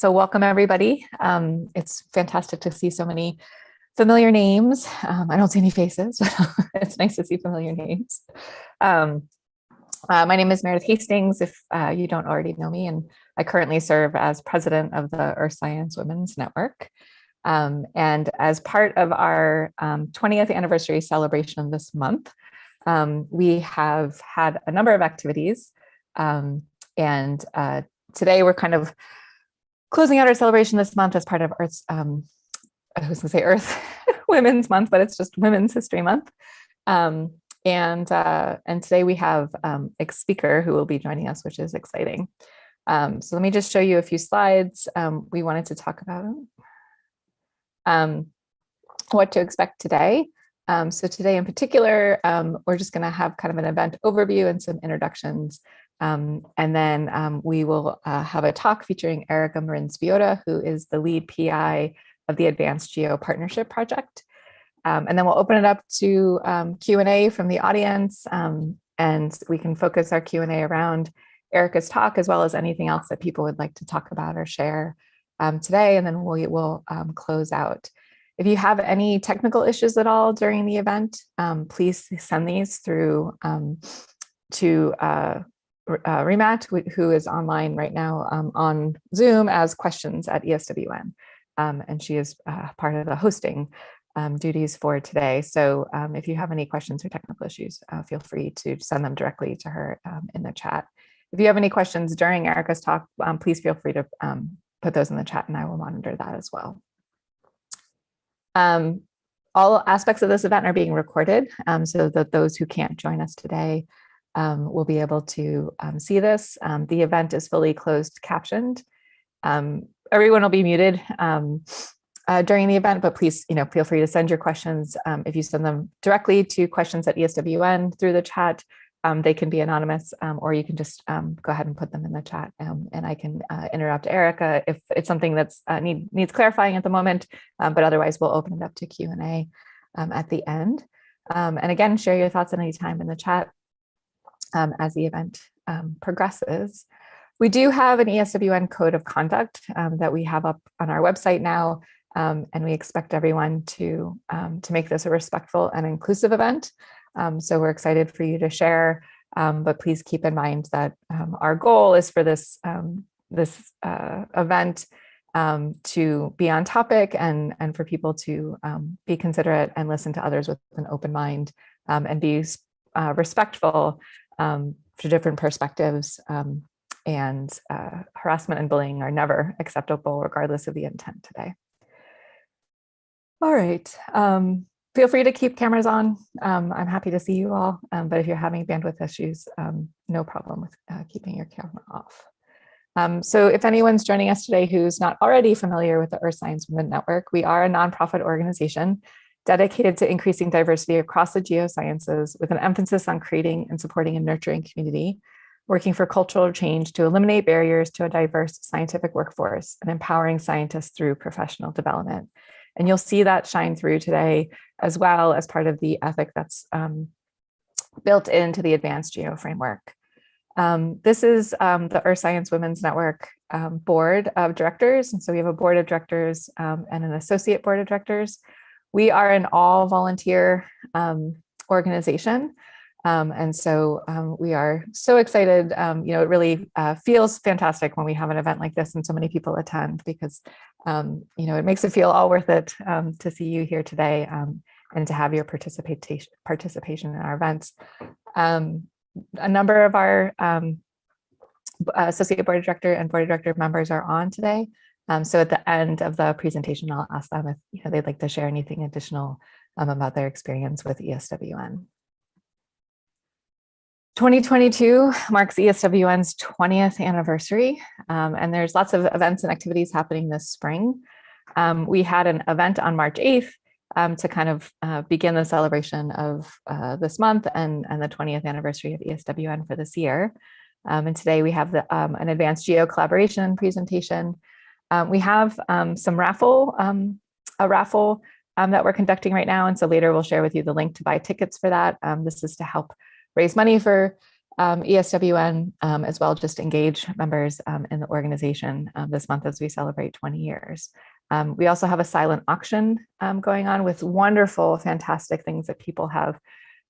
So welcome everybody. It's fantastic to see so many familiar names. I don't see any faces, but it's nice to see familiar names. My name is Meredith Hastings, if you don't already know me, and I currently serve as president of the Earth Science Women's Network. And as part of our 20th anniversary celebration this month, we have had a number of activities. And today we're kind of closing out our celebration this month as part of Earth's, I was gonna say Earth Women's Month, but it's just Women's History Month. And today we have a speaker who will be joining us, which is exciting. So let me just show you a few slides. We wanted to talk about what to expect today. So today in particular, we're just gonna have kind of an event overview and some introductions. And then we will have a talk featuring Erica Marin-Spiota, who is the lead PI of the ADVANCEGeo Partnership project. And then we'll open it up to Q&A from the audience, and we can focus our Q&A around Erica's talk, as well as anything else that people would like to talk about or share today, and then we'll close out. If you have any technical issues at all during the event, please send these through to Rimat, who is online right now on Zoom as questions at ESWN. And she is part of the hosting duties for today. So if you have any questions or technical issues, feel free to send them directly to her in the chat. If you have any questions during Erica's talk, please feel free to put those in the chat and I will monitor that as well. All aspects of this event are being recorded so that those who can't join us today will be able to see this. The event is fully closed captioned. Everyone will be muted during the event, but please, feel free to send your questions. If you send them directly to questions at ESWN through the chat, they can be anonymous, or you can just go ahead and put them in the chat, and I can interrupt Erica if it's something that's needs clarifying at the moment, but otherwise we'll open it up to Q&A at the end. And again, share your thoughts at any time in the chat as the event progresses. We do have an ESWN code of conduct that we have up on our website now, and we expect everyone to make this a respectful and inclusive event. So we're excited for you to share, but please keep in mind that our goal is for this event to be on topic and for people to be considerate and listen to others with an open mind, and be respectful for different perspectives, and harassment and bullying are never acceptable regardless of the intent today. All right, feel free to keep cameras on. I'm happy to see you all, but if you're having bandwidth issues, no problem with keeping your camera off. So if anyone's joining us today who's not already familiar with the Earth Science Women Network, we are a nonprofit organization dedicated to increasing diversity across the geosciences with an emphasis on creating and supporting a nurturing community, working for cultural change to eliminate barriers to a diverse scientific workforce and empowering scientists through professional development. And you'll see that shine through today, as well as part of the ethic that's built into the ADVANCEGeo framework. This is the Earth Science Women's Network board of directors. And so we have a board of directors and an associate board of directors. We are an all volunteer organization. And so we are so excited. It really feels fantastic when we have an event like this and so many people attend, because it makes it feel all worth it to see you here today and to have your participation in our events. A number of our associate board of director and board of director members are on today. So at the end of the presentation, I'll ask them if they'd like to share anything additional about their experience with ESWN. 2022 marks ESWN's 20th anniversary, and there's lots of events and activities happening this spring. We had an event on March 8th to kind of begin the celebration of this month and the 20th anniversary of ESWN for this year. And today we have an ADVANCEGeo collaboration presentation. We have a raffle that we're conducting right now. And so later we'll share with you the link to buy tickets for that. This is to help raise money for ESWN as well, just engage members in the organization this month as we celebrate 20 years. We also have a silent auction going on with wonderful, fantastic things that people have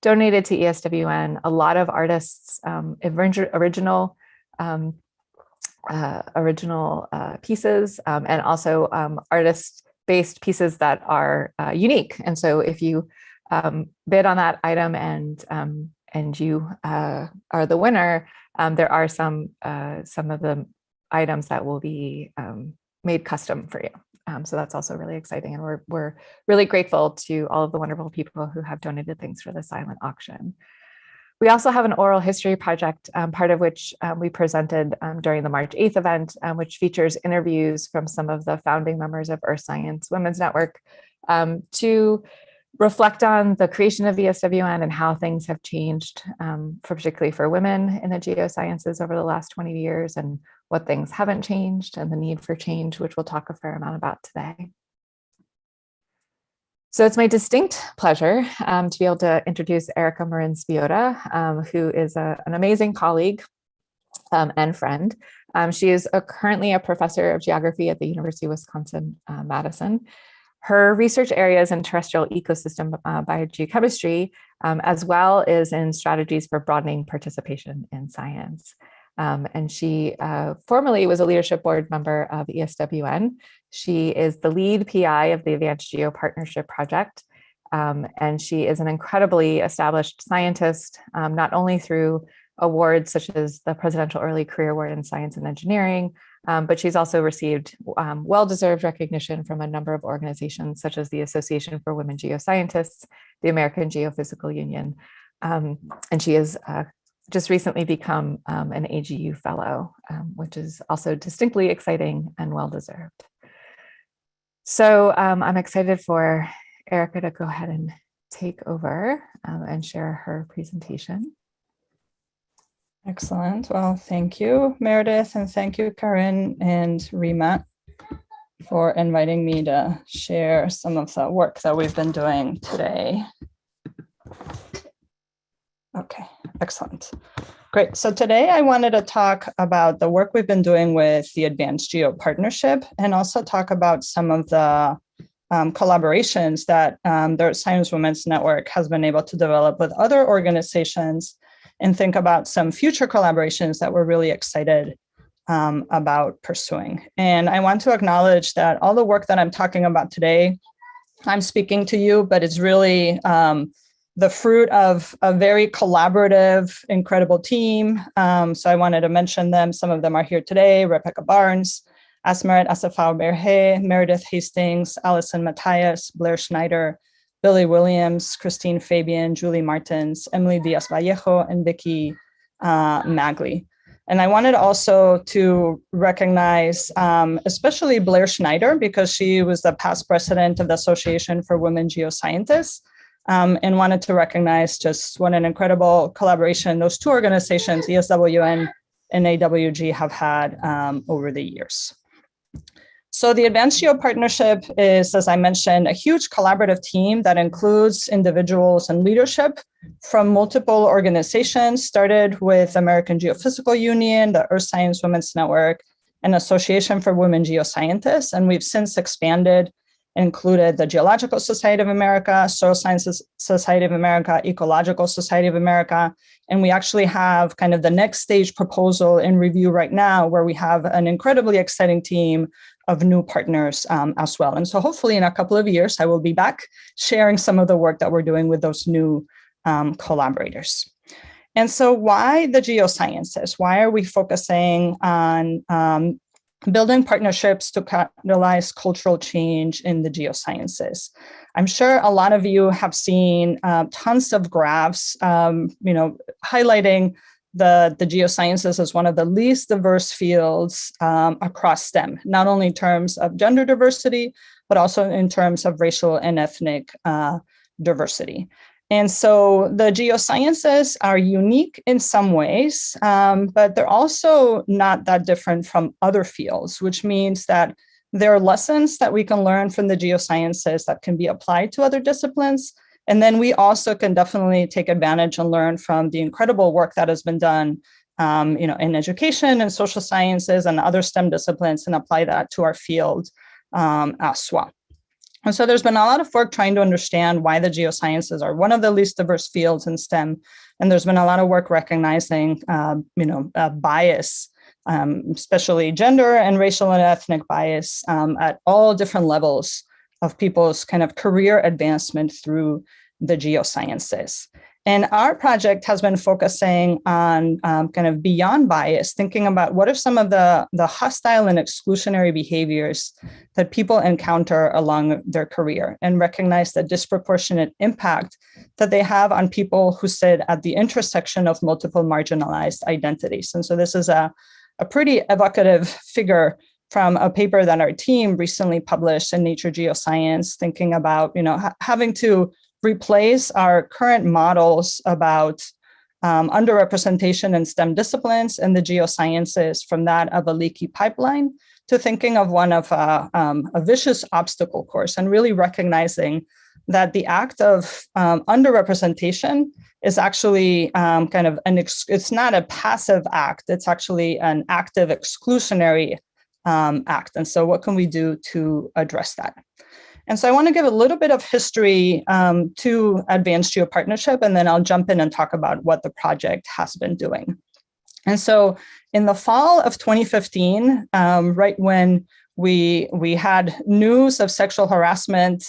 donated to ESWN. A lot of artists, original pieces, and also artist-based pieces that are unique. And so if you bid on that item and you are the winner, there are some of the items that will be made custom for you. So that's also really exciting. And we're really grateful to all of the wonderful people who have donated things for the silent auction. We also have an oral history project, part of which we presented during the March 8th event, which features interviews from some of the founding members of Earth Science Women's Network to reflect on the creation of ESWN and how things have changed, particularly for women in the geosciences over the last 20 years, and what things haven't changed and the need for change, which we'll talk a fair amount about today. So it's my distinct pleasure to be able to introduce Erica Marin-Spiota, who is an amazing colleague and friend. She is currently a professor of geography at the University of Wisconsin-Madison. Her research area is in terrestrial ecosystem biogeochemistry, as well as in strategies for broadening participation in science. And she formerly was a leadership board member of ESWN. She is the lead PI of the ADVANCEGeo Partnership project. And she is an incredibly established scientist, not only through awards such as the Presidential Early Career Award in Science and Engineering, but she's also received well-deserved recognition from a number of organizations such as the Association for Women Geoscientists, the American Geophysical Union, and she has just recently become an AGU fellow, which is also distinctly exciting and well-deserved. So I'm excited for Erica to go ahead and take over and share her presentation. Excellent. Well, thank you, Meredith, and thank you, Karen and Rima, for inviting me to share some of the work that we've been doing today. Okay, excellent. Great. So today I wanted to talk about the work we've been doing with the ADVANCEGeo Partnership, and also talk about some of the collaborations that the Earth Science Women's Network has been able to develop with other organizations, and think about some future collaborations that we're really excited about pursuing. And I want to acknowledge that all the work that I'm talking about today, I'm speaking to you, but it's really the fruit of a very collaborative, incredible team. So I wanted to mention them. Some of them are here today: Rebecca Barnes, Asmaret Asafau-Berhe, Meredith Hastings, Allison Matthias, Blair Schneider, Billy Williams, Christine Fabian, Julie Martins, Emily Diaz-Vallejo, and Vicky Magley. And I wanted also to recognize especially Blair Schneider, because she was the past president of the Association for Women Geoscientists, and wanted to recognize just what an incredible collaboration those two organizations, ESWN and AWG, have had over the years. So the ADVANCEGeo Partnership is, as I mentioned, a huge collaborative team that includes individuals and leadership from multiple organizations, started with American Geophysical Union, the Earth Science Women's Network, and Association for Women Geoscientists. And we've since expanded, included the Geological Society of America, Soil Sciences Society of America, Ecological Society of America. And we actually have kind of the next stage proposal in review right now, where we have an incredibly exciting team of new partners as well. And so hopefully in a couple of years, I will be back sharing some of the work that we're doing with those new collaborators. And so why the geosciences? Why are we focusing on building partnerships to catalyze cultural change in the geosciences? I'm sure a lot of you have seen tons of graphs, highlighting the geosciences as one of the least diverse fields across STEM, not only in terms of gender diversity, but also in terms of racial and ethnic diversity. And so the geosciences are unique in some ways, but they're also not that different from other fields, which means that there are lessons that we can learn from the geosciences that can be applied to other disciplines, And then we also can definitely take advantage and learn from the incredible work that has been done in education and social sciences and other STEM disciplines, and apply that to our field as well. And so there's been a lot of work trying to understand why the geosciences are one of the least diverse fields in STEM. And there's been a lot of work recognizing, bias, especially gender and racial and ethnic bias at all different levels of people's kind of career advancement through the geosciences. And our project has been focusing on kind of beyond bias, thinking about what are some of the hostile and exclusionary behaviors that people encounter along their career, and recognize the disproportionate impact that they have on people who sit at the intersection of multiple marginalized identities. And so this is a pretty evocative figure from a paper that our team recently published in Nature Geoscience, thinking about having to replace our current models about underrepresentation in STEM disciplines and the geosciences from that of a leaky pipeline to thinking of one of a vicious obstacle course, and really recognizing that the act of underrepresentation is actually it's not a passive act, it's actually an active exclusionary act. And so what can we do to address that? And so I want to give a little bit of history to ADVANCEGeo Partnership, and then I'll jump in and talk about what the project has been doing. And so in the fall of 2015, right when we had news of sexual harassment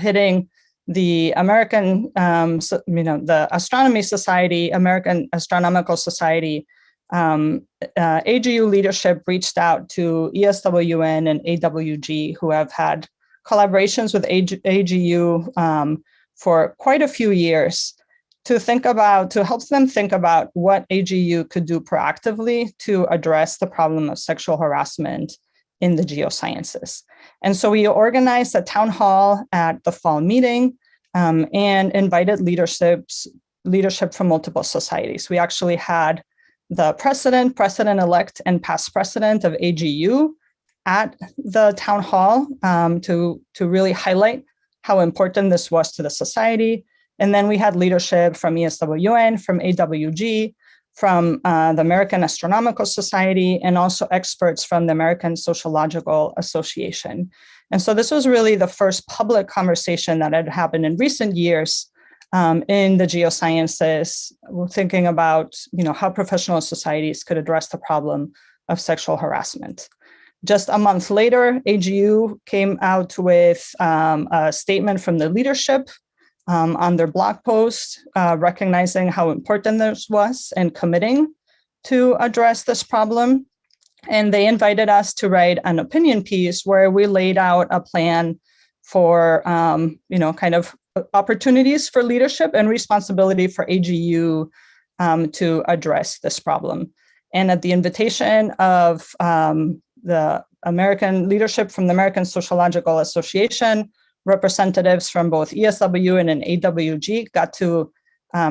hitting the American, the Astronomy Society, American Astronomical Society, AGU leadership reached out to ESWN and AWG, who have had collaborations with AGU for quite a few years, to help them think about what AGU could do proactively to address the problem of sexual harassment in the geosciences. And so we organized a town hall at the fall meeting and invited leadership from multiple societies. We actually had the president-elect, and past president of AGU at the town hall to really highlight how important this was to the society. And then we had leadership from ESWN, from AWG, from the American Astronomical Society, and also experts from the American Sociological Association. And so this was really the first public conversation that had happened in recent years in the geosciences, thinking about how professional societies could address the problem of sexual harassment. Just a month later, AGU came out with a statement from the leadership on their blog post, recognizing how important this was and committing to address this problem. And they invited us to write an opinion piece where we laid out a plan for, kind of opportunities for leadership and responsibility for AGU to address this problem. And at the invitation of the American leadership from the American Sociological Association, representatives from both ESWN and AWG got to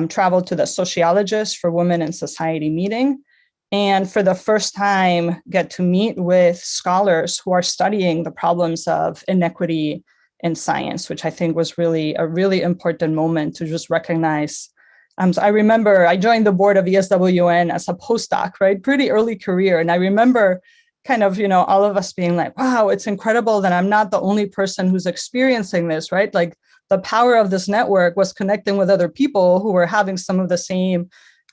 travel to the Sociologists for Women in Society meeting, and for the first time get to meet with scholars who are studying the problems of inequity in science, which I think was really a really important moment to just recognize. So I remember I joined the board of ESWN as a postdoc, right? Pretty early career. And I remember kind of, all of us being like, wow, it's incredible that I'm not the only person who's experiencing this, right? Like the power of this network was connecting with other people who were having some of the same,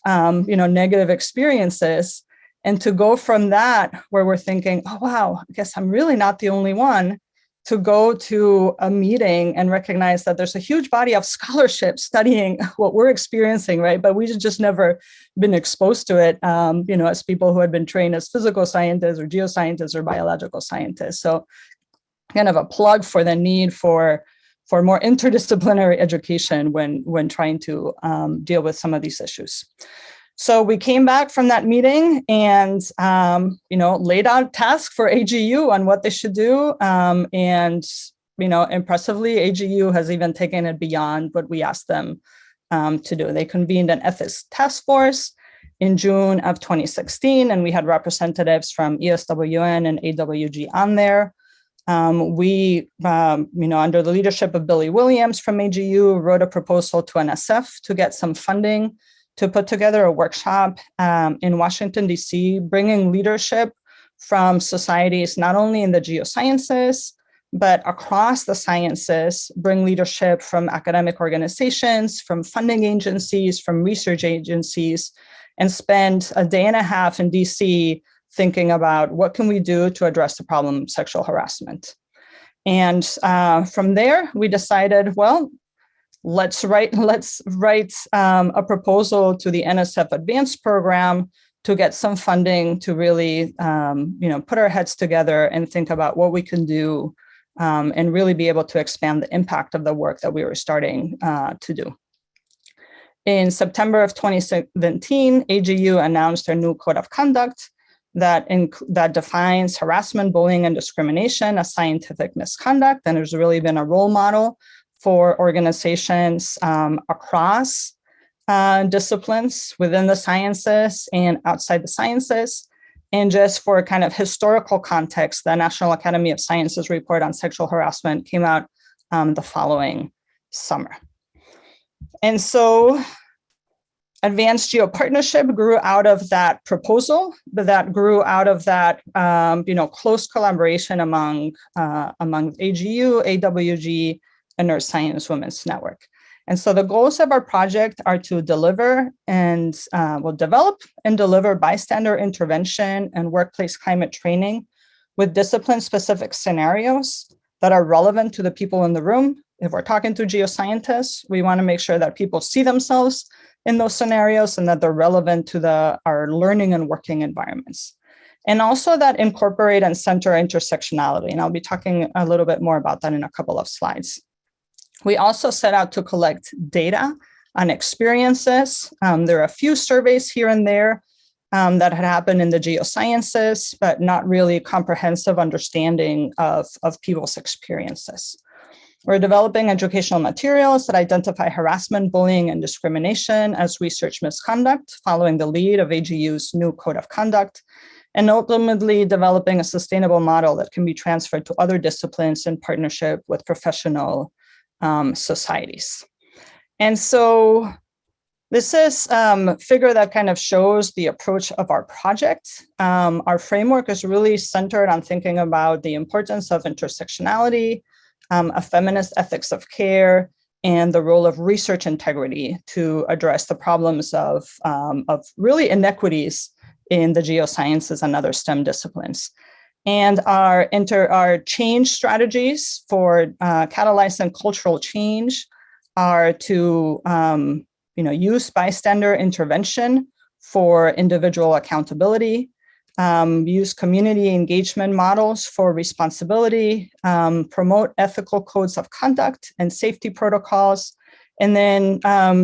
negative experiences. And to go from that, where we're thinking, oh, wow, I guess I'm really not the only one, to go to a meeting and recognize that there's a huge body of scholarship studying what we're experiencing, right? But we've just never been exposed to it, as people who had been trained as physical scientists or geoscientists or biological scientists. So kind of a plug for the need for more interdisciplinary education when trying to deal with some of these issues. So we came back from that meeting and, laid out tasks for AGU on what they should do. Impressively, AGU has even taken it beyond what we asked them to do. They convened an ethics task force in June of 2016, and we had representatives from ESWN and AWG on there. We, under the leadership of Billy Williams from AGU, wrote a proposal to NSF to get some funding to put together a workshop in Washington, D.C., bringing leadership from societies, not only in the geosciences, but across the sciences, bring leadership from academic organizations, from funding agencies, from research agencies, and spend a day and a half in DC thinking about what can we do to address the problem of sexual harassment. And from there, we decided, well, let's write a proposal to the NSF Advanced program to get some funding to really, put our heads together and think about what we can do and really be able to expand the impact of the work that we were starting to do. In September of 2017, AGU announced a new code of conduct that defines harassment, bullying, and discrimination as scientific misconduct. And there's really been a role model for organizations across disciplines within the sciences and outside the sciences. And just for kind of historical context, the National Academy of Sciences report on sexual harassment came out the following summer. And so ADVANCEGeo Partnership grew out of that proposal, but that grew out of that close collaboration among AGU, AWG, and Earth Science Women's Network. And so the goals of our project are to develop and deliver bystander intervention and workplace climate training with discipline-specific scenarios that are relevant to the people in the room. If we're talking to geoscientists, we want to make sure that people see themselves in those scenarios and that they're relevant to our learning and working environments. And also that incorporate and center intersectionality. And I'll be talking a little bit more about that in a couple of slides. We also set out to collect data on experiences. There are a few surveys here and there that had happened in the geosciences, but not really a comprehensive understanding of people's experiences. We're developing educational materials that identify harassment, bullying, and discrimination as research misconduct, following the lead of AGU's new code of conduct, and ultimately developing a sustainable model that can be transferred to other disciplines in partnership with professional societies. And so this is a figure that kind of shows the approach of our project. Our framework is really centered on thinking about the importance of intersectionality, a feminist ethics of care, and the role of research integrity to address the problems of really inequities in the geosciences and other STEM disciplines. And our change strategies for catalyzing cultural change are to use bystander intervention for individual accountability, use community engagement models for responsibility, promote ethical codes of conduct and safety protocols, and then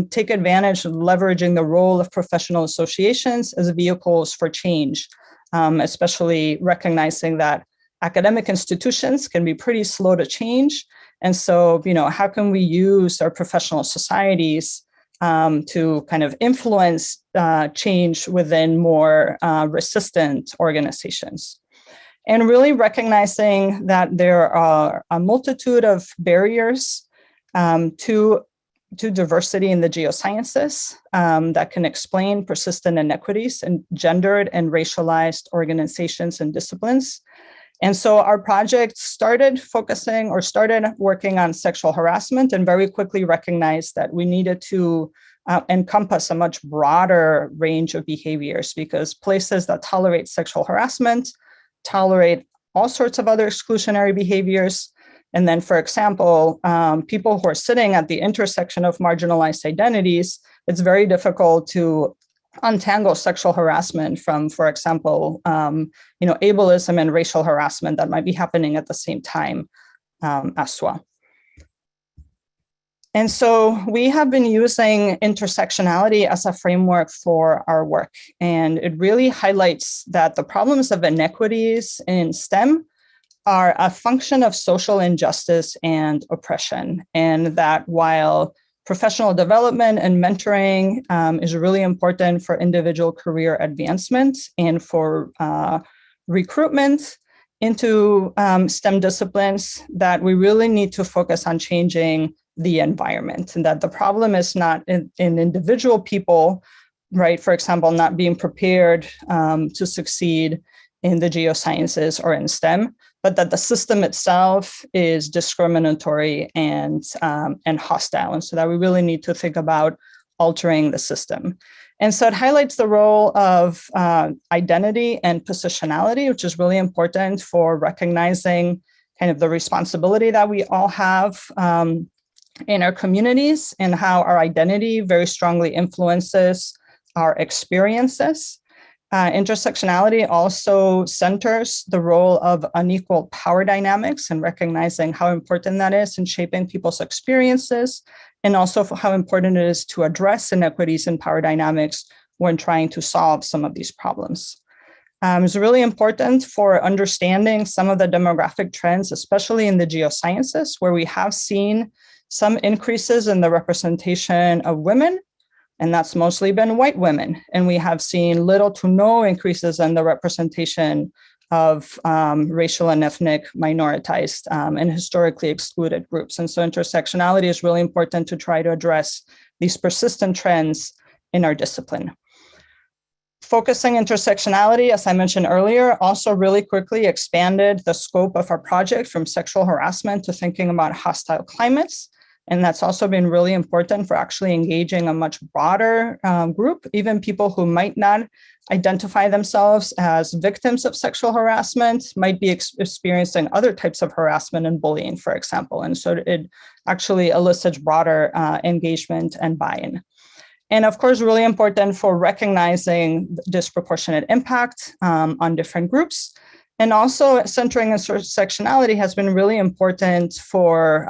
take advantage of leveraging the role of professional associations as vehicles for change, especially recognizing that academic institutions can be pretty slow to change. And so, how can we use our professional societies to kind of influence change within more resistant organizations? And really recognizing that there are a multitude of barriers to diversity in the geosciences that can explain persistent inequities in gendered and racialized organizations and disciplines. And so our project started working on sexual harassment and very quickly recognized that we needed to encompass a much broader range of behaviors, because places that tolerate sexual harassment tolerate all sorts of other exclusionary behaviors. And then, for example, people who are sitting at the intersection of marginalized identities, it's very difficult to untangle sexual harassment from, for example, ableism and racial harassment that might be happening at the same time as well. And so we have been using intersectionality as a framework for our work. And it really highlights that the problems of inequities in STEM are a function of social injustice and oppression. And that while professional development and mentoring is really important for individual career advancement and for recruitment, into STEM disciplines, that we really need to focus on changing the environment, and that the problem is not in individual people, right? For example, not being prepared to succeed in the geosciences or in STEM, but that the system itself is discriminatory and hostile. And so that we really need to think about altering the system. And so it highlights the role of identity and positionality, which is really important for recognizing kind of the responsibility that we all have in our communities, and how our identity very strongly influences our experiences. Intersectionality also centers the role of unequal power dynamics and recognizing how important that is in shaping people's experiences, and also for how important it is to address inequities in power dynamics when trying to solve some of these problems. It's really important for understanding some of the demographic trends, especially in the geosciences, where we have seen some increases in the representation of women, and that's mostly been white women. And we have seen little to no increases in the representation of racial and ethnic minoritized and historically excluded groups. And so intersectionality is really important to try to address these persistent trends in our discipline. Focusing intersectionality, as I mentioned earlier, also really quickly expanded the scope of our project from sexual harassment to thinking about hostile climates. And that's also been really important for actually engaging a much broader group, even people who might not identify themselves as victims of sexual harassment, might be experiencing other types of harassment and bullying, for example. And so it actually elicits broader engagement and buy-in. And of course, really important for recognizing disproportionate impact on different groups. And also centering intersectionality has been really important for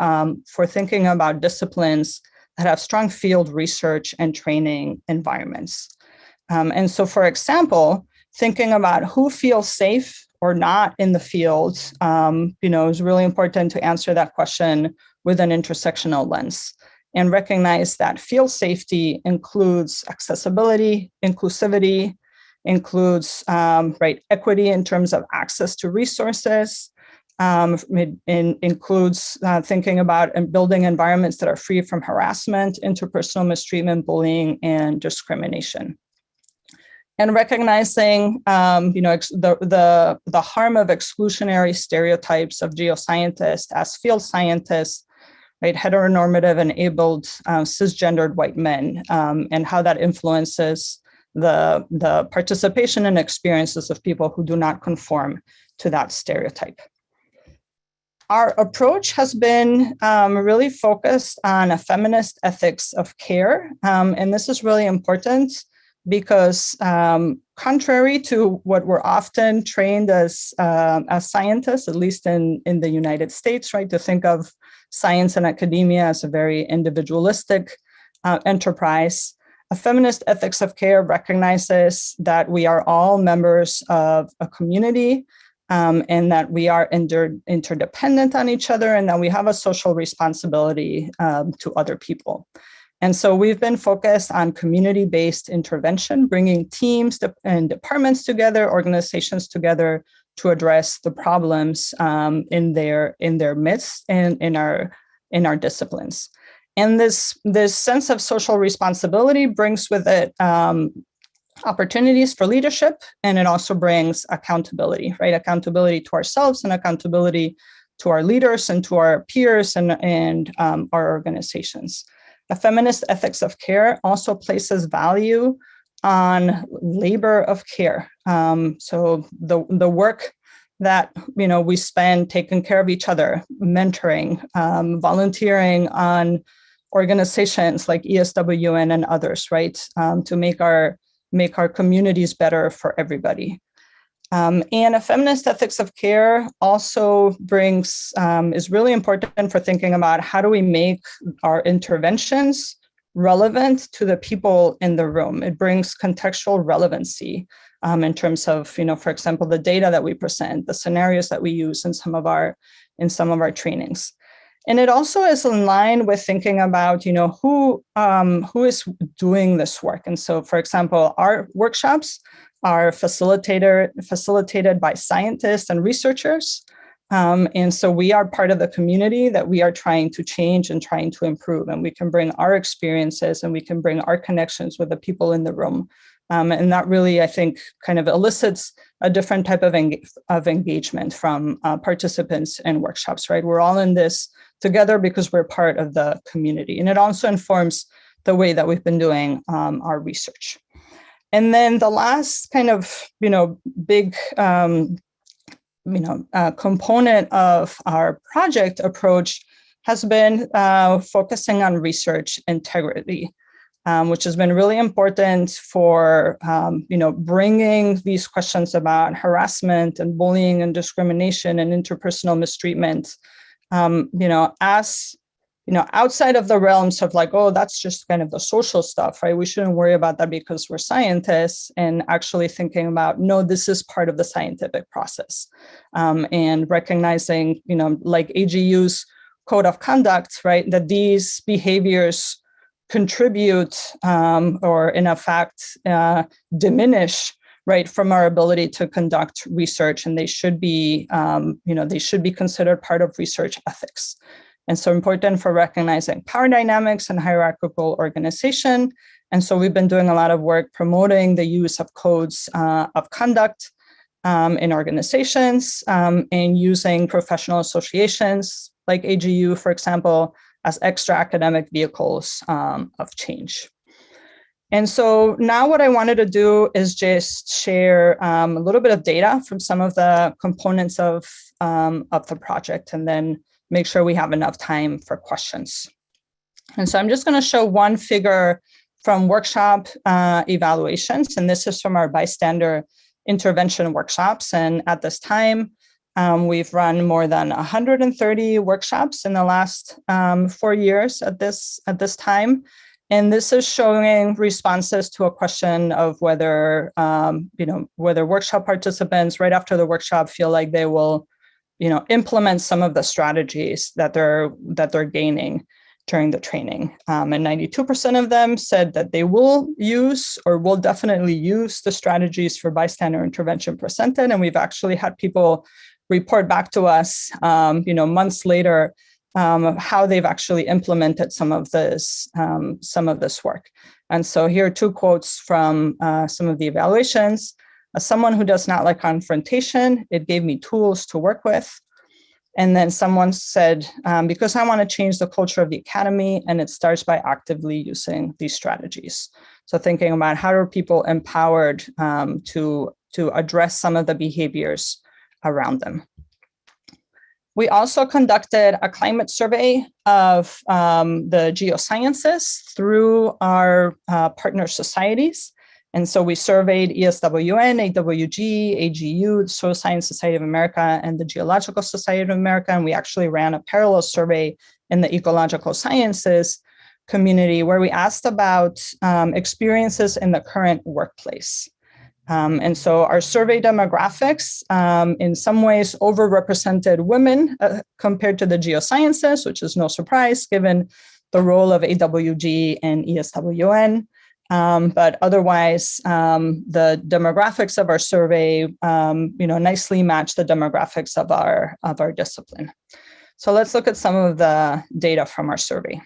thinking about disciplines that have strong field research and training environments. And so, for example, thinking about who feels safe or not in the field, is really important to answer that question with an intersectional lens, and recognize that field safety includes accessibility, inclusivity, includes equity in terms of access to resources. It includes thinking about and building environments that are free from harassment, interpersonal mistreatment, bullying, and discrimination. And recognizing the harm of exclusionary stereotypes of geoscientists as field scientists, right, heteronormative enabled cisgendered white men, and how that influences the participation and experiences of people who do not conform to that stereotype. Our approach has been really focused on a feminist ethics of care. And this is really important because contrary to what we're often trained as scientists, at least in the United States, right, to think of science and academia as a very individualistic enterprise, a feminist ethics of care recognizes that we are all members of a community, and that we are interdependent on each other, and that we have a social responsibility to other people. And so we've been focused on community-based intervention, bringing teams and departments together, organizations together to address the problems in their midst and in our disciplines. And this sense of social responsibility brings with it opportunities for leadership, and it also brings accountability, right? Accountability to ourselves and accountability to our leaders and to our peers and our organizations. A feminist ethics of care also places value on labor of care. So the work that we spend taking care of each other, mentoring, volunteering on organizations like ESWN and others, right, to make our communities better for everybody. And a feminist ethics of care also is really important for thinking about how do we make our interventions relevant to the people in the room. It brings contextual relevancy in terms of, for example, the data that we present, the scenarios that we use in some of our trainings. And it also is in line with thinking about, who is doing this work. And so, for example, our workshops are facilitated by scientists and researchers. And so we are part of the community that we are trying to change and trying to improve. And we can bring our experiences and we can bring our connections with the people in the room. And that really, I think, kind of elicits a different type of engagement from participants in workshops, right? We're all in this together because we're part of the community. And it also informs the way that we've been doing our research. And then the last kind of, big, component of our project approach has been focusing on research integrity, which has been really important for, bringing these questions about harassment and bullying and discrimination and interpersonal mistreatment, outside of the realms of like, oh, that's just kind of the social stuff, right? We shouldn't worry about that because we're scientists, and actually thinking about, no, this is part of the scientific process, and recognizing, like AGU's code of conduct, right, that these behaviors contribute or in effect diminish, right, from our ability to conduct research, and they should be, they should be considered part of research ethics. And so important for recognizing power dynamics and hierarchical organization. And so we've been doing a lot of work promoting the use of codes of conduct in organizations, and using professional associations like AGU, for example, as extra academic vehicles of change. And so now what I wanted to do is just share a little bit of data from some of the components of the project, and then make sure we have enough time for questions. And so I'm just going to show one figure from workshop evaluations, and this is from our bystander intervention workshops. And at this time, we've run more than 130 workshops in the last 4 years at this time. And this is showing responses to a question of whether, whether workshop participants right after the workshop feel like they will, implement some of the strategies that they're gaining during the training. And 92% of them said that they will use or will definitely use the strategies for bystander intervention presented. And we've actually had people report back to us, months later, how they've actually implemented some of this work. And so here are 2 quotes from some of the evaluations. As someone who does not like confrontation, it gave me tools to work with. And then someone said, because I want to change the culture of the academy, and it starts by actively using these strategies. So thinking about how are people empowered to address some of the behaviors around them. We also conducted a climate survey of the geosciences through our partner societies. And so we surveyed ESWN, AWG, AGU, the Soil Science Society of America, and the Geological Society of America. And we actually ran a parallel survey in the ecological sciences community where we asked about experiences in the current workplace. And so our survey demographics, in some ways, overrepresented women compared to the geosciences, which is no surprise given the role of AWG and ESWN. But otherwise, the demographics of our survey, nicely match the demographics of our discipline. So let's look at some of the data from our survey.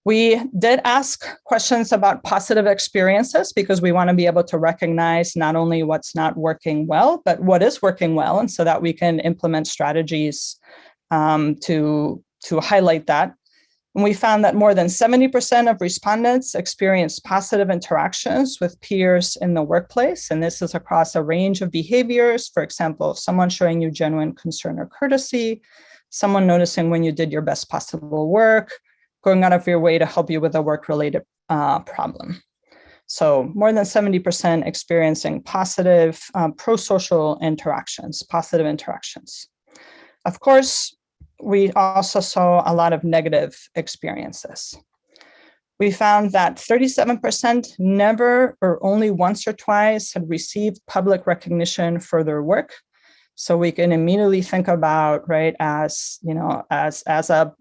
We did ask questions about positive experiences because we want to be able to recognize not only what's not working well, but what is working well, and so that we can implement strategies to highlight that. And we found that more than 70% of respondents experienced positive interactions with peers in the workplace. And this is across a range of behaviors. For example, someone showing you genuine concern or courtesy, someone noticing when you did your best possible work, going out of your way to help you with a work-related problem. So more than 70% experiencing positive pro-social interactions, positive interactions. Of course, we also saw a lot of negative experiences. We found that 37% never or only once or twice had received public recognition for their work. So we can immediately think about, right, as a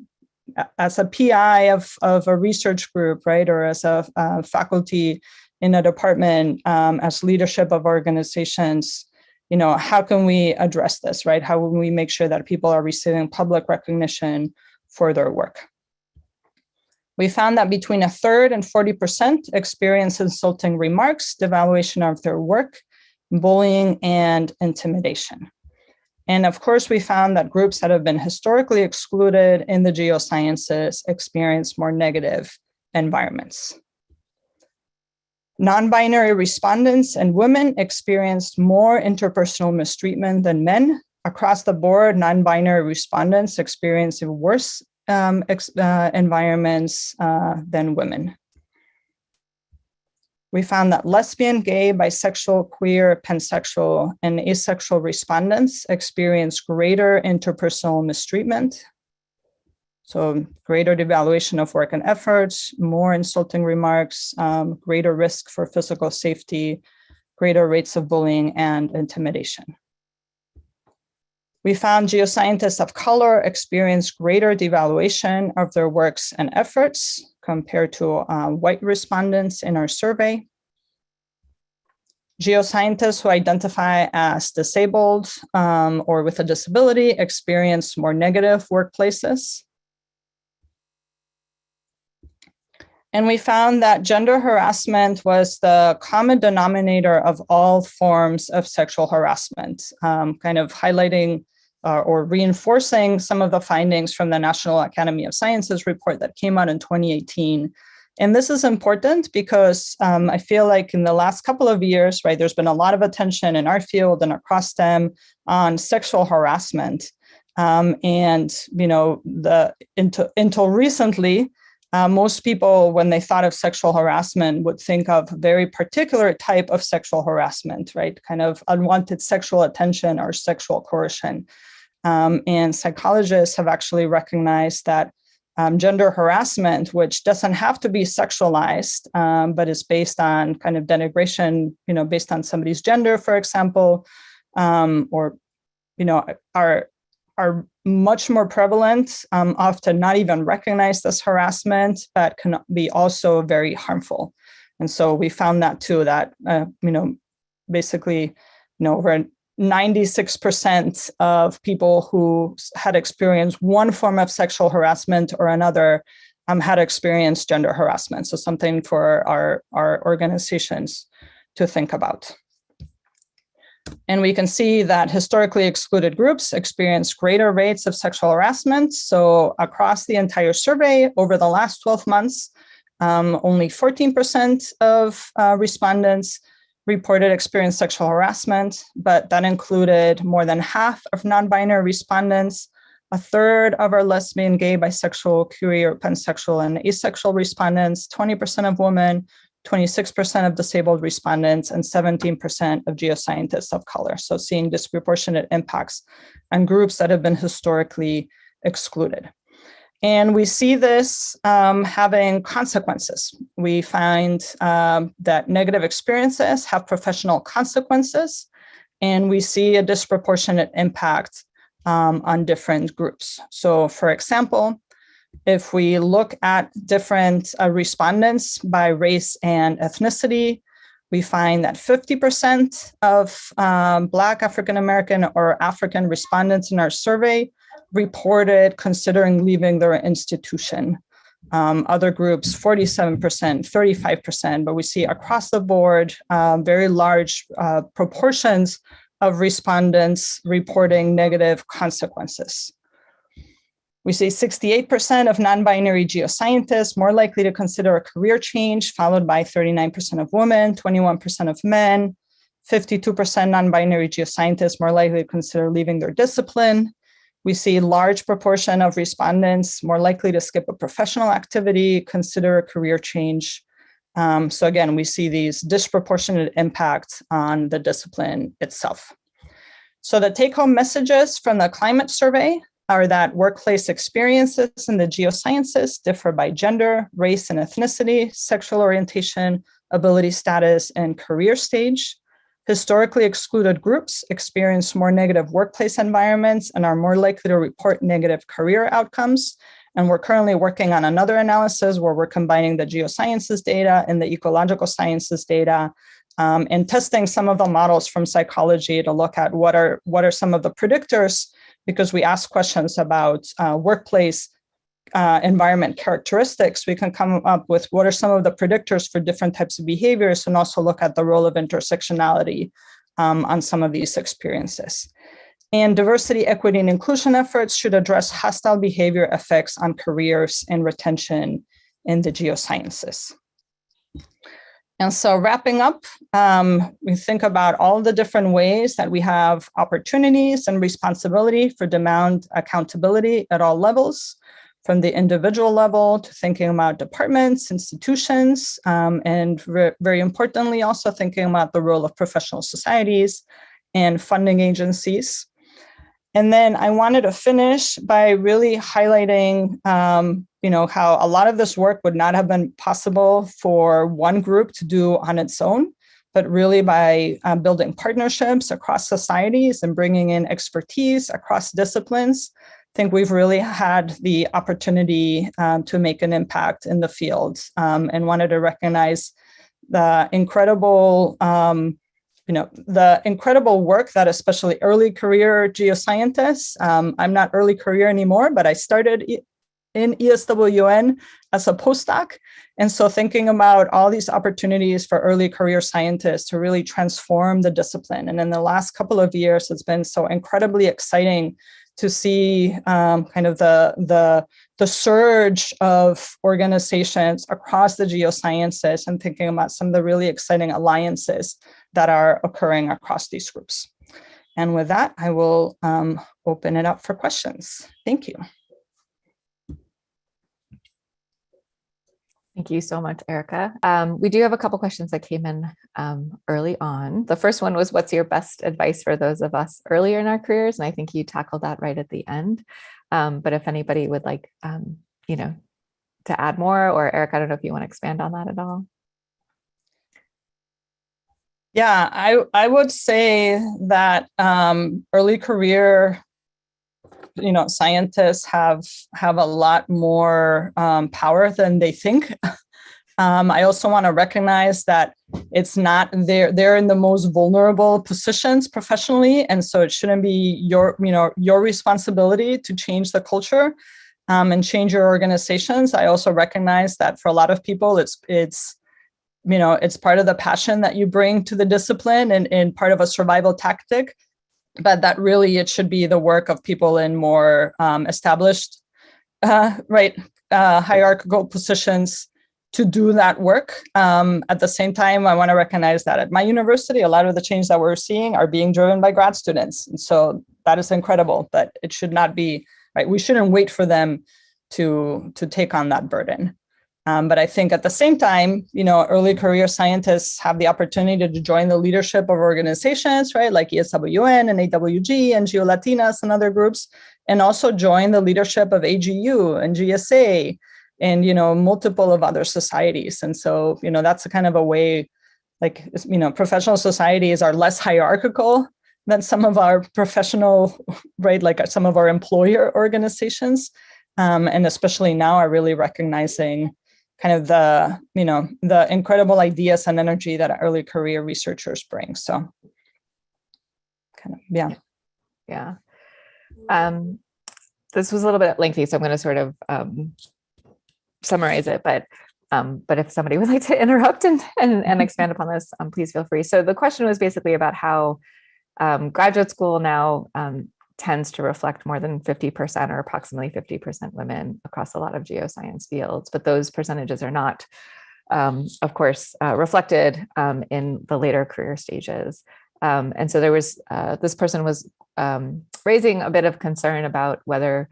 PI of a research group, right, or as a faculty in a department as leadership of organizations, how can we address this, right? How can we make sure that people are receiving public recognition for their work? We found that between 1/3 and 40% experience insulting remarks, devaluation of their work, bullying, and intimidation. And of course, we found that groups that have been historically excluded in the geosciences experience more negative environments. Non-binary respondents and women experienced more interpersonal mistreatment than men. Across the board, non-binary respondents experienced worse environments than women. We found that lesbian, gay, bisexual, queer, pansexual, and asexual respondents experienced greater interpersonal mistreatment. So greater devaluation of work and efforts, more insulting remarks, greater risk for physical safety, greater rates of bullying and intimidation. We found geoscientists of color experienced greater devaluation of their works and efforts compared to white respondents in our survey. Geoscientists who identify as disabled or with a disability experienced more negative workplaces. And we found that gender harassment was the common denominator of all forms of sexual harassment, kind of highlighting or reinforcing some of the findings from the National Academy of Sciences report that came out in 2018. And this is important because I feel like in the last couple of years, right, there's been a lot of attention in our field and across STEM on sexual harassment. Until recently, most people, when they thought of sexual harassment, would think of a very particular type of sexual harassment, right? Kind of unwanted sexual attention or sexual coercion. And psychologists have actually recognized that gender harassment, which doesn't have to be sexualized, but is based on kind of denigration, based on somebody's gender, for example, are much more prevalent, often not even recognized as harassment, but can be also very harmful. And so we found that too, that, basically, over 96% of people who had experienced one form of sexual harassment or another had experienced gender harassment. So something for our organizations to think about. And we can see that historically excluded groups experience greater rates of sexual harassment. So across the entire survey over the last 12 months, only 14% of respondents reported experienced sexual harassment, but that included more than half of non-binary respondents, 1/3 of our lesbian, gay, bisexual, queer, pansexual, and asexual respondents, 20% of women, 26% of disabled respondents, and 17% of geoscientists of color. So seeing disproportionate impacts on groups that have been historically excluded. And we see this having consequences. We find that negative experiences have professional consequences, and we see a disproportionate impact on different groups. So for example, if we look at different respondents by race and ethnicity, we find that 50% of Black, African-American, or African respondents in our survey reported considering leaving their institution. Other groups, 47%, 35%, but we see across the board very large proportions of respondents reporting negative consequences. We see 68% of non-binary geoscientists more likely to consider a career change, followed by 39% of women, 21% of men, 52% non-binary geoscientists more likely to consider leaving their discipline. We see a large proportion of respondents more likely to skip a professional activity, consider a career change. So again, we see these disproportionate impacts on the discipline itself. So the take-home messages from the climate survey are that workplace experiences in the geosciences differ by gender, race and ethnicity, sexual orientation, ability status, and career stage. Historically excluded groups experience more negative workplace environments and are more likely to report negative career outcomes. And we're currently working on another analysis where we're combining the geosciences data and the ecological sciences data, and testing some of the models from psychology to look at what are some of the predictors, because we ask questions about workplace environment characteristics. We can come up with what are some of the predictors for different types of behaviors, and also look at the role of intersectionality on some of these experiences. And diversity, equity, and inclusion efforts should address hostile behavior effects on careers and retention in the geosciences. And so wrapping up, we think about all the different ways that we have opportunities and responsibility for demand accountability at all levels, from the individual level to thinking about departments, institutions, and very importantly, also thinking about the role of professional societies and funding agencies. And then I wanted to finish by really highlighting, how a lot of this work would not have been possible for one group to do on its own, but really by building partnerships across societies and bringing in expertise across disciplines. I think we've really had the opportunity to make an impact in the field, and wanted to recognize the incredible work that especially early career geoscientists, I'm not early career anymore, but I started in ESWN as a postdoc. And so thinking about all these opportunities for early career scientists to really transform the discipline. And in the last couple of years, it's been so incredibly exciting to see kind of the surge of organizations across the geosciences, and thinking about some of the really exciting alliances that are occurring across these groups. And with that, I will open it up for questions. Thank you. Thank you so much, Erica. We do have a couple questions that came in early on. The first one was, what's your best advice for those of us earlier in our careers? And I think you tackled that right at the end. But if anybody would like, to add more, or Erica, I don't know if you want to expand on that at all. Yeah, I would say that early career scientists have a lot more power than they think. I also want to recognize that it's not they're in the most vulnerable positions professionally, and so it shouldn't be your responsibility to change the culture and change your organizations. I also recognize that for a lot of people, it's part of the passion that you bring to the discipline, and part of a survival tactic. But that really, it should be the work of people in more established, hierarchical positions to do that work. At the same time, I want to recognize that at my university, a lot of the change that we're seeing are being driven by grad students. And so that is incredible, but it should not be, right? We shouldn't wait for them to take on that burden. But I think at the same time, early career scientists have the opportunity to join the leadership of organizations, right, like ESWN and AWG and GeoLatinas and other groups, and also join the leadership of AGU and GSA and, multiple of other societies. And so, that's a kind of a way, professional societies are less hierarchical than some of our professional, right, like some of our employer organizations. And especially now are really recognizing kind of the incredible ideas and energy that early career researchers bring. So yeah. This was a little bit lengthy, so I'm going to sort of summarize it, but if somebody would like to interrupt and expand upon this, please feel free. So the question was basically about how graduate school now tends to reflect more than 50% or approximately 50% women across a lot of geoscience fields, but those percentages are not, of course, reflected in the later career stages. And so there was, this person was raising a bit of concern about whether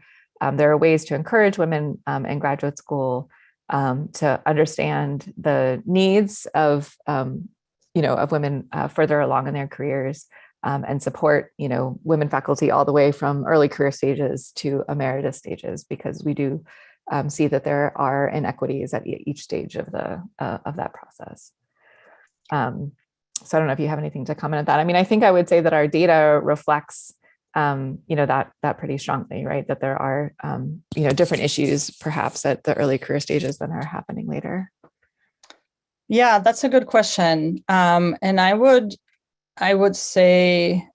there are ways to encourage women in graduate school to understand the needs of women further along in their careers, and support, women faculty all the way from early career stages to emeritus stages, because we do see that there are inequities at each stage of that process. So I don't know if you have anything to comment on that. I mean, I think I would say that our data reflects that pretty strongly, right? That there are, different issues perhaps at the early career stages than are happening later. Yeah, that's a good question. And I would say,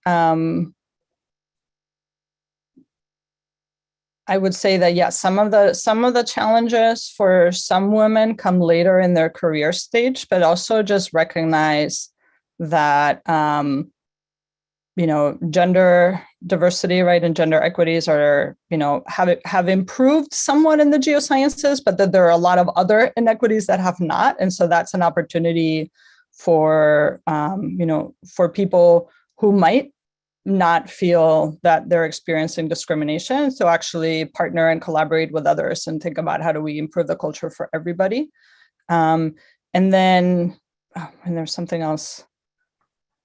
that yes, some of the challenges for some women come later in their career stage, but also just recognize that gender diversity, right, and gender equities are have improved somewhat in the geosciences, but that there are a lot of other inequities that have not, and so that's an opportunity for for people who might not feel that they're experiencing discrimination, so actually partner and collaborate with others and think about how do we improve the culture for everybody. And then, and there's something else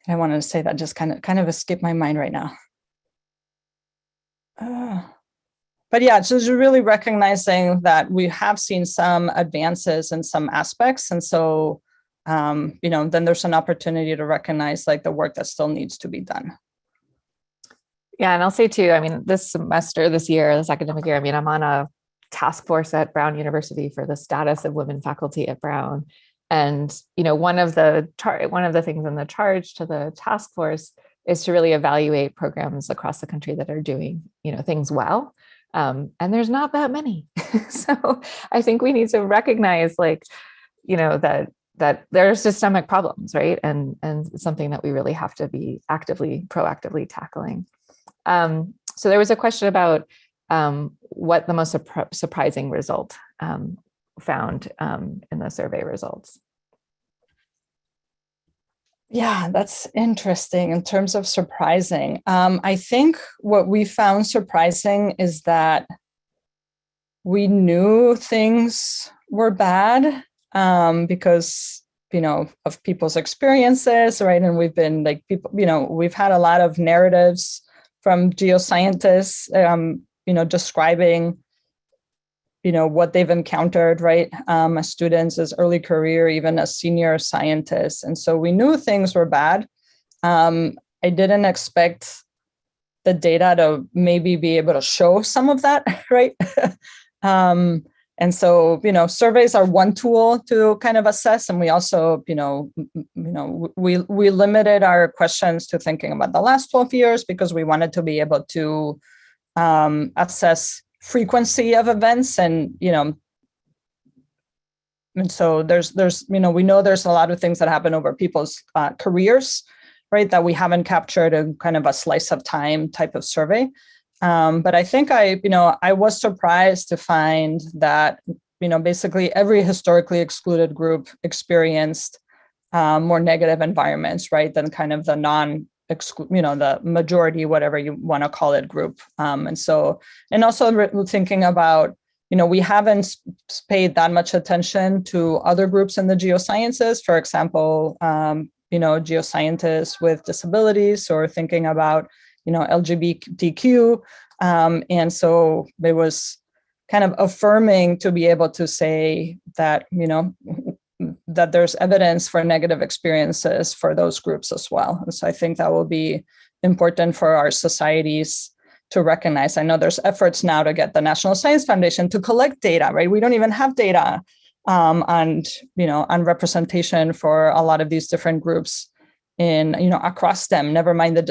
I wanted to say that just kind of escaped my mind right now. But yeah, just really recognizing that we have seen some advances in some aspects, and so then there's an opportunity to recognize like the work that still needs to be done. Yeah, and I'll say too, I mean, this year, this academic year, I mean, I'm on a task force at Brown University for the status of women faculty at Brown. And, one of the things in the charge to the task force is to really evaluate programs across the country that are doing, things well. And there's not that many. So I think we need to recognize that there are systemic problems, right? And something that we really have to be proactively tackling. So there was a question about what the most surprising result found in the survey results. Yeah, that's interesting in terms of surprising. I think what we found surprising is that we knew things were bad because, of people's experiences, right? And we've been we've had a lot of narratives from geoscientists, describing, what they've encountered, right? As students, as early career, even as senior scientists. And so we knew things were bad. I didn't expect the data to maybe be able to show some of that, right? And so, surveys are one tool to kind of assess. And we also, we limited our questions to thinking about the last 12 years because we wanted to be able to assess frequency of events. And, and so there's, we know there's a lot of things that happen over people's careers, right, that we haven't captured in kind of a slice of time type of survey. But I think I was surprised to find that, basically every historically excluded group experienced more negative environments, right, than kind of the the majority, whatever you want to call it, group. And also thinking about, we haven't paid that much attention to other groups in the geosciences, for example, geoscientists with disabilities, or thinking about, LGBTQ. And so it was kind of affirming to be able to say that, that there's evidence for negative experiences for those groups as well. And so I think that will be important for our societies to recognize. I know there's efforts now to get the National Science Foundation to collect data, right? We don't even have data on representation for a lot of these different groups in, across STEM, never mind the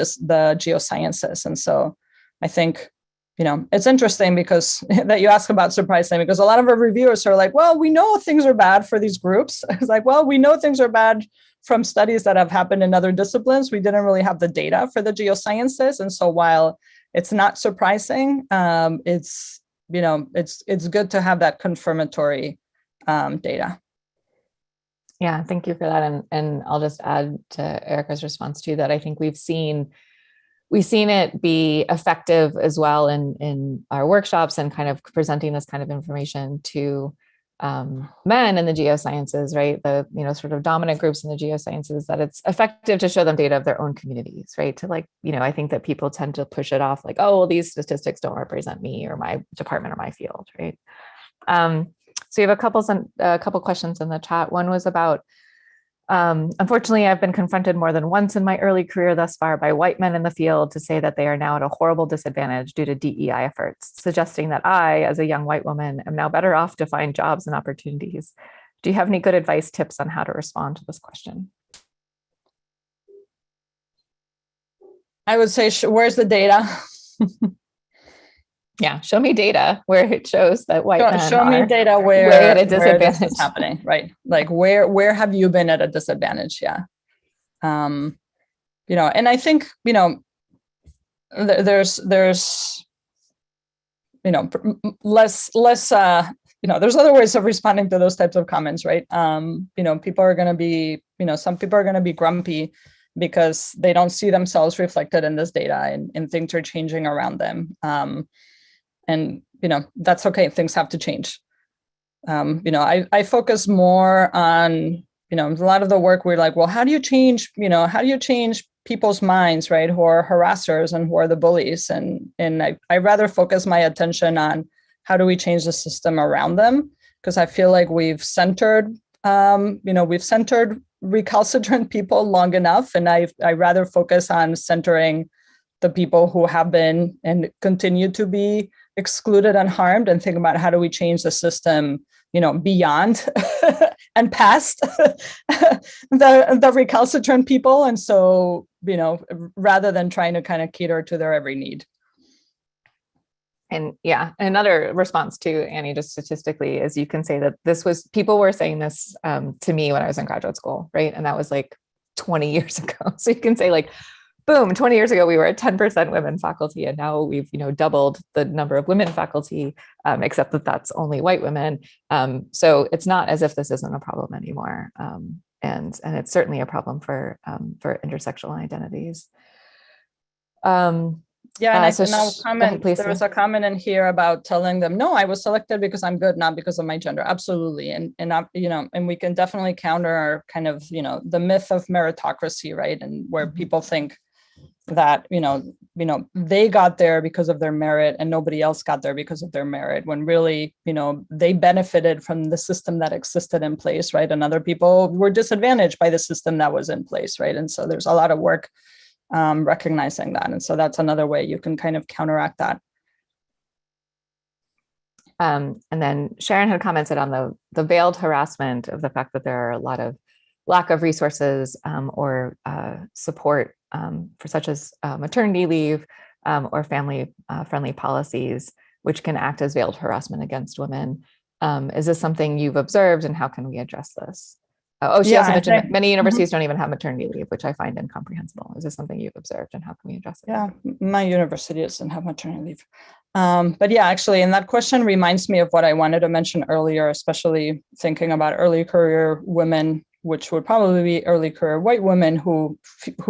geosciences. And so I think, it's interesting because that you ask about surprising, because a lot of our reviewers are like, well, we know things are bad for these groups. It's like, well, we know things are bad from studies that have happened in other disciplines. We didn't really have the data for the geosciences. And so while it's not surprising, it's good to have that confirmatory data. Yeah, thank you for that. And I'll just add to Erica's response too, that I think we've seen it be effective as well in our workshops and kind of presenting this kind of information to men in the geosciences, right? The, sort of dominant groups in the geosciences, that it's effective to show them data of their own communities, right? To I think that people tend to push it off like, oh, well, these statistics don't represent me or my department or my field, right? So you have a couple questions in the chat. One was about Unfortunately, I've been confronted more than once in my early career thus far by white men in the field to say that they are now at a horrible disadvantage due to DEI efforts, suggesting that I, as a young white woman, am now better off to find jobs and opportunities. Do you have any good advice, tips on how to respond to this question? I would say, where's the data? Yeah, show me data where it shows that white men show me data where at a disadvantage. Where this is happening, right? Like where have you been at a disadvantage? Yeah. You know, and I think, you know, there's you know, less you know, there's other ways of responding to those types of comments, right? You know, people are going to be, you know, some people are going to be grumpy because they don't see themselves reflected in this data, and things are changing around them. And, you know, that's okay. Things have to change. You know, I focus more on, you know, a lot of the work we're like, well, how do you change, you know, how do you change people's minds, right? Who are harassers and who are the bullies? And I rather focus my attention on how do we change the system around them? Because I feel like we've centered, you know, we've centered recalcitrant people long enough. And I rather focus on centering the people who have been and continue to be excluded and harmed, and think about how do we change the system, you know, beyond and past the recalcitrant people. And so, you know, rather than trying to kind of cater to their every need. And yeah, another response to Annie, just statistically, is you can say that this was, people were saying this to me when I was in graduate school, right? And that was like 20 years ago. So you can say like, boom, 20 years ago, we were at 10% women faculty, and now we've, you know, doubled the number of women faculty, except that that's only white women. So it's not as if this isn't a problem anymore. And it's certainly a problem for intersectional identities. Yeah, and comment. There was a comment in here about telling them, no, I was selected because I'm good, not because of my gender. Absolutely, and you know, and we can definitely counter kind of, you know, the myth of meritocracy, right? And where people think that, you know, they got there because of their merit and nobody else got there because of their merit, when really, you know, they benefited from the system that existed in place, right? And other people were disadvantaged by the system that was in place, right? And so there's a lot of work recognizing that. And so that's another way you can kind of counteract that. And then Sharon had commented on the veiled harassment of the fact that there are a lot of lack of resources or support for such as maternity leave or family friendly policies, which can act as veiled harassment against women. Is this something you've observed, and how can we address this? She also mentioned that many universities don't even have maternity leave, which I find incomprehensible. Is this something you've observed, and how can we address it? Yeah, my university doesn't have maternity leave. But yeah, actually, and that question reminds me of what I wanted to mention earlier, especially thinking about early career women, which would probably be early career white women who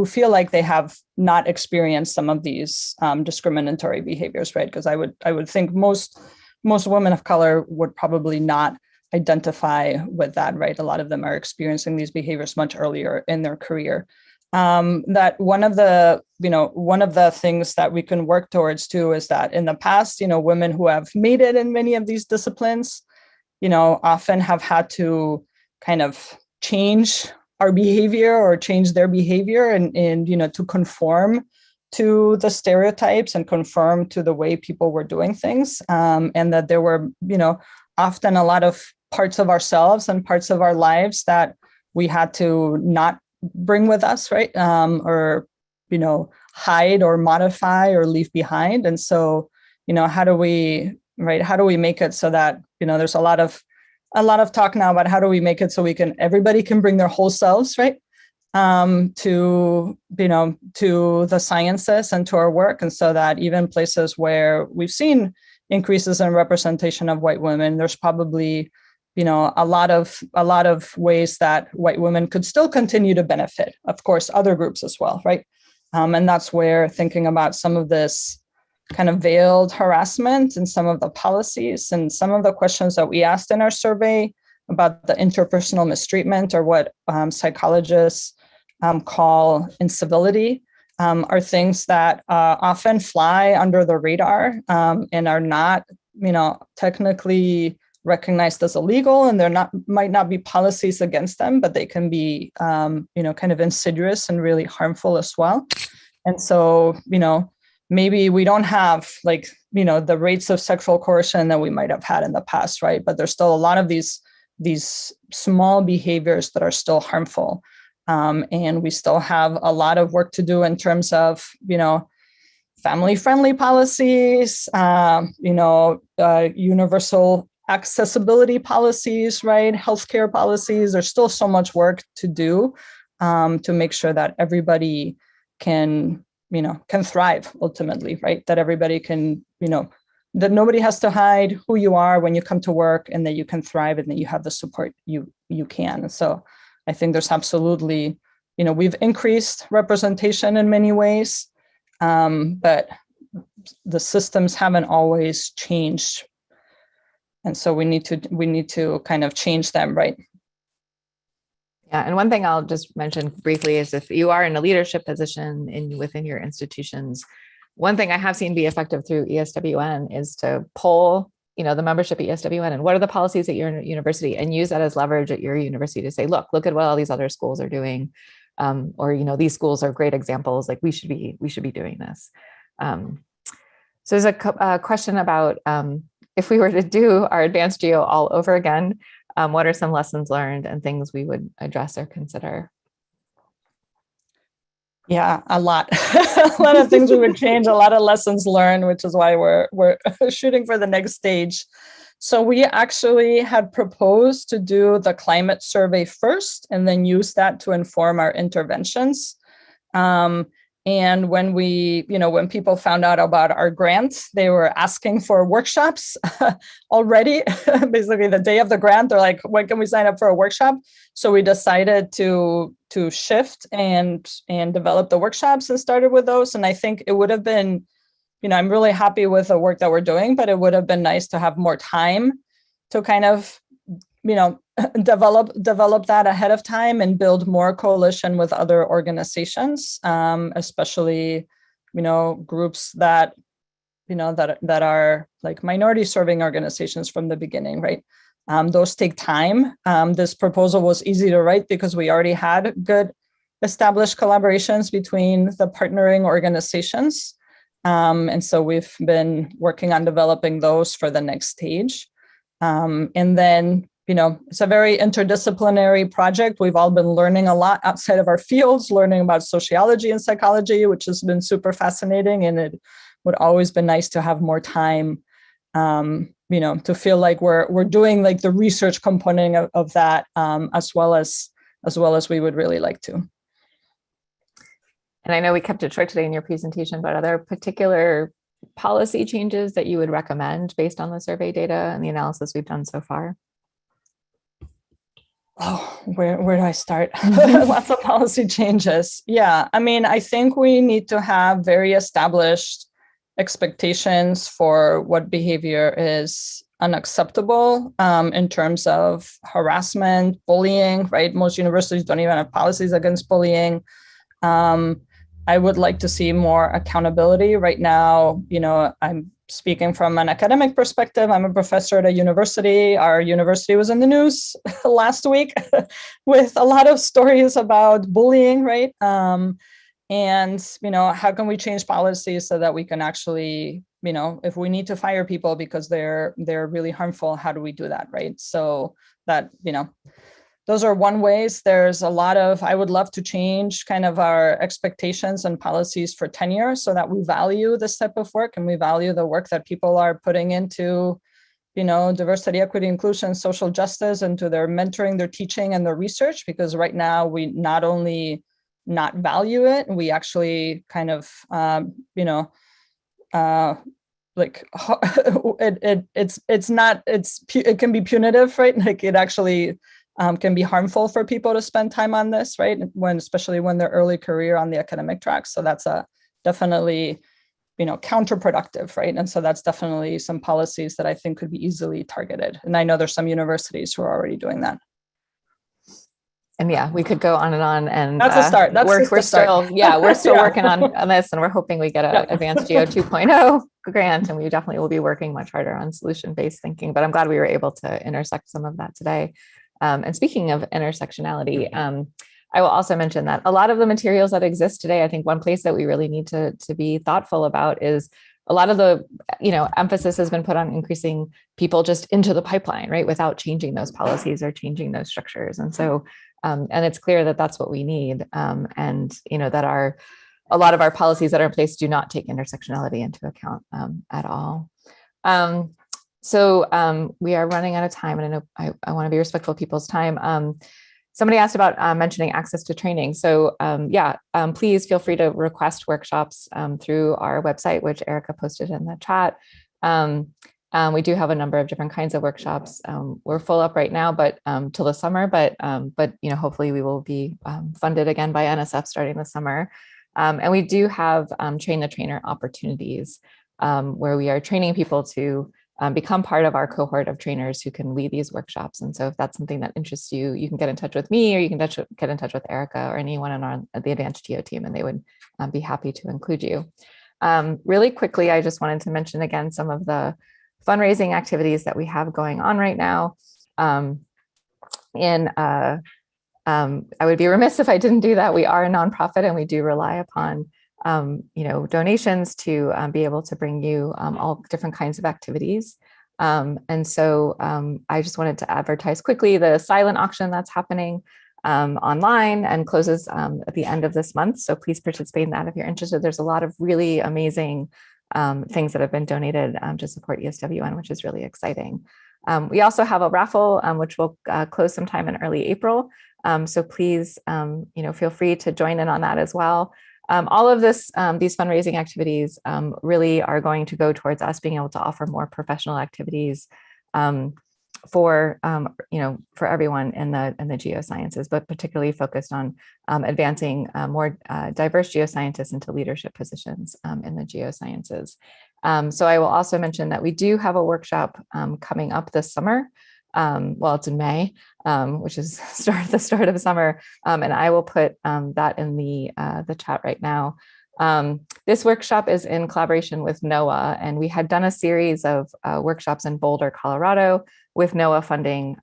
feel like they have not experienced some of these discriminatory behaviors, right? Because I would think most women of color would probably not identify with that, right? A lot of them are experiencing these behaviors much earlier in their career. That one of the things that we can work towards too is that in the past, you know, women who have made it in many of these disciplines, you know, often have had to kind of change our behavior or change their behavior and you know, to conform to the stereotypes and conform to the way people were doing things. And that there were, you know, often a lot of parts of ourselves and parts of our lives that we had to not bring with us, right? Or, you know, hide or modify or leave behind. And so, you know, how do we make it so that, you know, there's a lot of talk now about how do we make it so everybody can bring their whole selves, right? To, you know, to the sciences and to our work. And so that even places where we've seen increases in representation of white women, there's probably, you know, a lot of ways that white women could still continue to benefit. Of course, other groups as well, right? And that's where thinking about some of this kind of veiled harassment and some of the policies and some of the questions that we asked in our survey about the interpersonal mistreatment, or what psychologists call incivility, are things that often fly under the radar and are not, you know, technically recognized as illegal, and might not be policies against them, but they can be, kind of insidious and really harmful as well. And so, maybe we don't have the rates of sexual coercion that we might have had in the past, right? But there's still a lot of these small behaviors that are still harmful. And we still have a lot of work to do in terms of, family-friendly policies, universal accessibility policies, right? Healthcare policies. There's still so much work to do to make sure that everybody can thrive ultimately, right? That everybody can, that nobody has to hide who you are when you come to work, and that you can thrive, and that you have the support you can. And so I think there's absolutely, we've increased representation in many ways, but the systems haven't always changed. And so we need to kind of change them, right? Yeah, and one thing I'll just mention briefly is if you are in a leadership position within your institutions, one thing I have seen be effective through ESWN is to poll, the membership at ESWN, and what are the policies at your university, and use that as leverage at your university to say, look at what all these other schools are doing, or these schools are great examples. Like we should be doing this. So there's a question about if we were to do our advanced geo all over again, what are some lessons learned and things we would address or consider? Yeah, a lot. A lot of things we would change, a lot of lessons learned, which is why we're shooting for the next stage. So we actually had proposed to do the climate survey first and then use that to inform our interventions. And when when people found out about our grants, they were asking for workshops already. Basically, the day of the grant, they're like, when can we sign up for a workshop? So we decided to shift and develop the workshops and started with those. And I think it would have been, I'm really happy with the work that we're doing, but it would have been nice to have more time to kind of, develop that ahead of time and build more coalition with other organizations, especially, groups that, that are like minority serving organizations from the beginning, right? Those take time. This proposal was easy to write because we already had good established collaborations between the partnering organizations. And so we've been working on developing those for the next stage. And then, it's a very interdisciplinary project. We've all been learning a lot outside of our fields, learning about sociology and psychology, which has been super fascinating. And it would always be nice to have more time, to feel like we're doing like the research component of that, as well as we would really like to. And I know we kept it short today in your presentation, but are there particular policy changes that you would recommend based on the survey data and the analysis we've done so far? Oh, where do I start? Lots of policy changes. Yeah, I think we need to have very established expectations for what behavior is unacceptable in terms of harassment, bullying, right? Most universities don't even have policies against bullying. I would like to see more accountability. Right now, I'm speaking from an academic perspective. I'm a professor at a university. Our university was in the news last week with a lot of stories about bullying, right? And, how can we change policies so that we can actually, if we need to fire people because they're really harmful, how do we do that, right? So that, those are one ways. There's a lot of, I would love to change kind of our expectations and policies for tenure so that we value this type of work and we value the work that people are putting into, diversity, equity, inclusion, social justice, into their mentoring, their teaching, and their research. Because right now we not only not value it, we actually kind of, it can be punitive, right? Like it actually can be harmful for people to spend time on this, right? Especially when they're early career on the academic track. So that's definitely, counterproductive, right? And so that's definitely some policies that I think could be easily targeted. And I know there's some universities who are already doing that. yeah, we could go on and on, and that's a start. That's we're still, yeah, we're still Yeah. working on this, and we're hoping we get a Advanced Geo 2.0 grant, and we definitely will be working much harder on solution-based thinking. But I'm glad we were able to intersect some of that today. And speaking of intersectionality, I will also mention that a lot of the materials that exist today, I think one place that we really need to be thoughtful about is a lot of the, emphasis has been put on increasing people just into the pipeline, right, without changing those policies or changing those structures. And so, and it's clear that that's what we need, and that a lot of our policies that are in place do not take intersectionality into account at all. So we are running out of time, and I know I want to be respectful of people's time. Somebody asked about mentioning access to training. So please feel free to request workshops through our website, which Erica posted in the chat. We do have a number of different kinds of workshops. We're full up right now, but till the summer, but hopefully we will be funded again by NSF starting this summer. And we do have train the trainer opportunities where we are training people to become part of our cohort of trainers who can lead these workshops. And so if that's something that interests you, you can get in touch with me, or you can get in touch with Erica or anyone on the Advanced Geo team, and they would be happy to include you. Really quickly, I just wanted to mention again some of the fundraising activities that we have going on right now. I would be remiss if I didn't do that. We are a nonprofit, and we do rely upon donations to be able to bring you all different kinds of activities. And so I just wanted to advertise quickly the silent auction that's happening online and closes at the end of this month. So please participate in that if you're interested. There's a lot of really amazing things that have been donated to support ESWN, which is really exciting. We also have a raffle, which will close sometime in early April. So please, feel free to join in on that as well. All of these fundraising activities really are going to go towards us being able to offer more professional activities for everyone in the geosciences, but particularly focused on advancing more diverse geoscientists into leadership positions in the geosciences. So I will also mention that we do have a workshop coming up this summer. Well, it's in May, which is the start of the summer, and I will put that in the chat right now. This workshop is in collaboration with NOAA, and we had done a series of workshops in Boulder, Colorado, with NOAA funding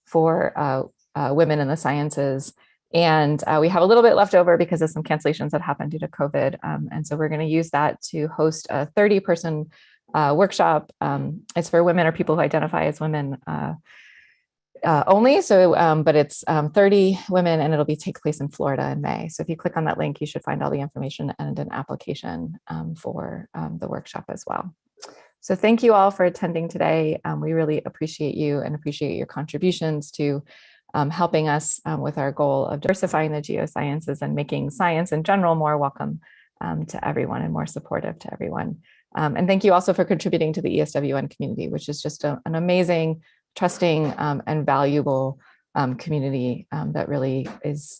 for women in the sciences. And we have a little bit left over because of some cancellations that happened due to COVID. And so we're going to use that to host a 30-person workshop. It's for women or people who identify as women only. So, but it's 30 women, and it'll take place in Florida in May. So if you click on that link, you should find all the information and an application for the workshop as well. So thank you all for attending today. We really appreciate you and appreciate your contributions to helping us with our goal of diversifying the geosciences and making science in general more welcome to everyone and more supportive to everyone. And thank you also for contributing to the ESWN community, which is just an amazing, trusting, and valuable community that really is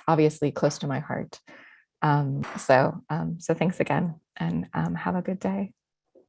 obviously close to my heart. So thanks again, and have a good day.